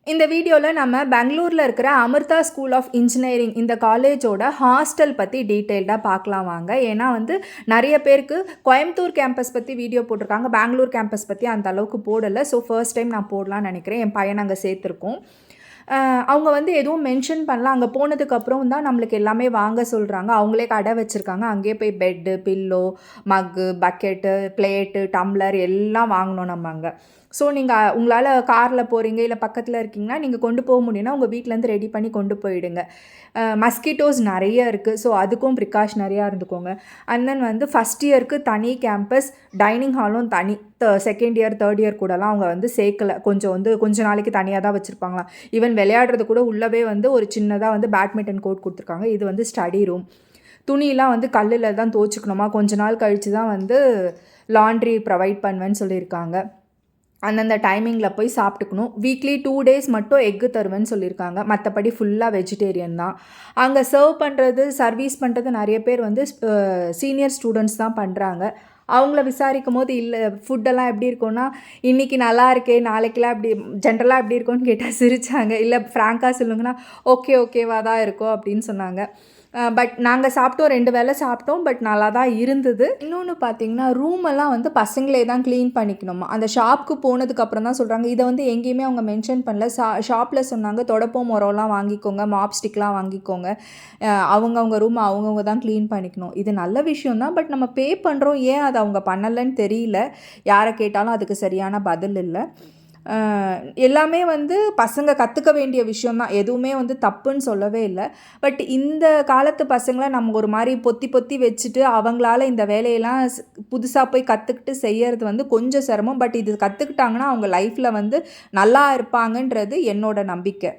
இந்த வீடியோவில் நம்ம பெங்களூரில் இருக்கிற அமிர்தா ஸ்கூல் ஆஃப் இன்ஜினியரிங் இந்த காலேஜோட ஹாஸ்டல் பற்றி டீட்டெயில்டாக பார்க்கலாம் வாங்க. ஏன்னா நிறைய பேருக்கு கோயம்புத்தூர் கேம்பஸ் பற்றி வீடியோ போட்டிருக்காங்க, பெங்களூர் கேம்பஸ் பற்றி அந்த அளவுக்கு போடலை. ஸோ ஃபர்ஸ்ட் டைம் நான் போடலான்னு நினைக்கிறேன். என் பையன் அங்கே சேர்த்துருக்கோம். அவங்க எதுவும் மென்ஷன் பண்ணல. அங்கே போனதுக்கப்புறம் தான் நம்மளுக்கு எல்லாமே வாங்க சொல்கிறாங்க. அவங்களே கடை வச்சுருக்காங்க. அங்கேயே போய் பெட்டு, பில்லோ, மக்கு, பக்கெட்டு, பிளேட்டு, டம்ளர் எல்லாம் வாங்கணும் நம்ம அங்கே. ஸோ நீங்கள் உங்களால் காரில் போகிறீங்க இல்லை பக்கத்தில் இருக்கீங்கன்னா நீங்கள் கொண்டு போக முடியும்னா உங்கள் வீட்டிலேருந்து ரெடி பண்ணி கொண்டு போயிடுங்க. மஸ்கிட்டோஸ் நிறைய இருக்குது. ஸோ அதுக்கும் ப்ரிகாஷனரியாக இருந்துக்கோங்க. அண்ட் தென் ஃபஸ்ட் இயருக்கு தனி கேம்பஸ், டைனிங் ஹாலும் தனி. செகண்ட் இயர் தேர்ட் இயர் கூடலாம் அவங்க சேர்க்கலை. கொஞ்சம் நாளைக்கு தனியாக தான் வச்சுருப்பாங்களாம். ஈவன் விளையாடுறது கூட உள்ளவே ஒரு சின்னதாக பேட்மிண்டன் கோர்ட் கொடுத்துருக்காங்க. இது ஸ்டடி ரூம். துணியெலாம் கல்லில் தான் துவச்சிக்கணுமா. கொஞ்ச நாள் கழித்து தான் லாண்ட்ரி ப்ரொவைட் பண்ணுவேன்னு சொல்லியிருக்காங்க. அந்தந்த டைமிங்கில் போய் சாப்பிட்டுக்கணும். வீக்லி 2 days மட்டும் எக்கு தருவேன்னு சொல்லியிருக்காங்க. மற்றபடி ஃபுல்லாக வெஜிடேரியன் தான். அங்கே சர்வீஸ் பண்ணுறது நிறைய பேர் சீனியர் ஸ்டூடெண்ட்ஸ் தான் பண்ணுறாங்க. அவங்கள விசாரிக்கும் போது இல்லை ஃபுட்டெல்லாம் எப்படி இருக்கும்னா, இன்றைக்கி நல்லா இருக்கே, நாளைக்கெல்லாம் எப்படி ஜென்ரலாக எப்படி இருக்கும்னு கேட்டால் சிரித்தாங்க. இல்லை ஃப்ராங்காக சொல்லுங்கன்னா ஓகேவாக தான் இருக்கும் அப்படின்னு சொன்னாங்க. பட் நாங்கள் சாப்பிட்டோம், 2 வேளை சாப்பிட்டோம். பட் நல்லா தான் இருந்தது. இன்னொன்று பார்த்தீங்கன்னா ரூமெல்லாம் பசங்களே தான் க்ளீன் பண்ணிக்கணுமா. அந்த ஷாப்புக்கு போனதுக்கப்புறம் தான் சொல்கிறாங்க. இதை எங்கேயுமே அவங்க மென்ஷன் பண்ணல. ஷாப்பில் சொன்னாங்க தொடப்பம் மொரம்லாம் வாங்கிக்கோங்க, மாப் ஸ்டிக்லாம் வாங்கிக்கோங்க, அவங்கவுங்க ரூம் அவங்கவுங்க தான் க்ளீன் பண்ணிக்கணும். இது நல்ல விஷயம் தான். பட் நம்ம பே பண்ணுறோம், ஏன் அதை அவங்க பண்ணலைன்னு தெரியல. யாரை கேட்டாலும் அதுக்கு சரியான பதில் இல்லை. எல்லாமே பசங்க கற்றுக்க வேண்டிய விஷயந்தான். எதுவுமே தப்புன்னு சொல்லவே இல்லை. பட் இந்த காலத்து பசங்களை நம்ம ஒரு மாதிரி பொத்தி வச்சுட்டு அவங்களால இந்த வேலையெல்லாம் புதுசாக போய் கற்றுக்கிட்டு செய்யறது கொஞ்சம் சிரமம். பட் இது கற்றுக்கிட்டாங்கன்னா அவங்க லைஃப்பில் நல்லா இருப்பாங்கன்றது என்னோட நம்பிக்கை.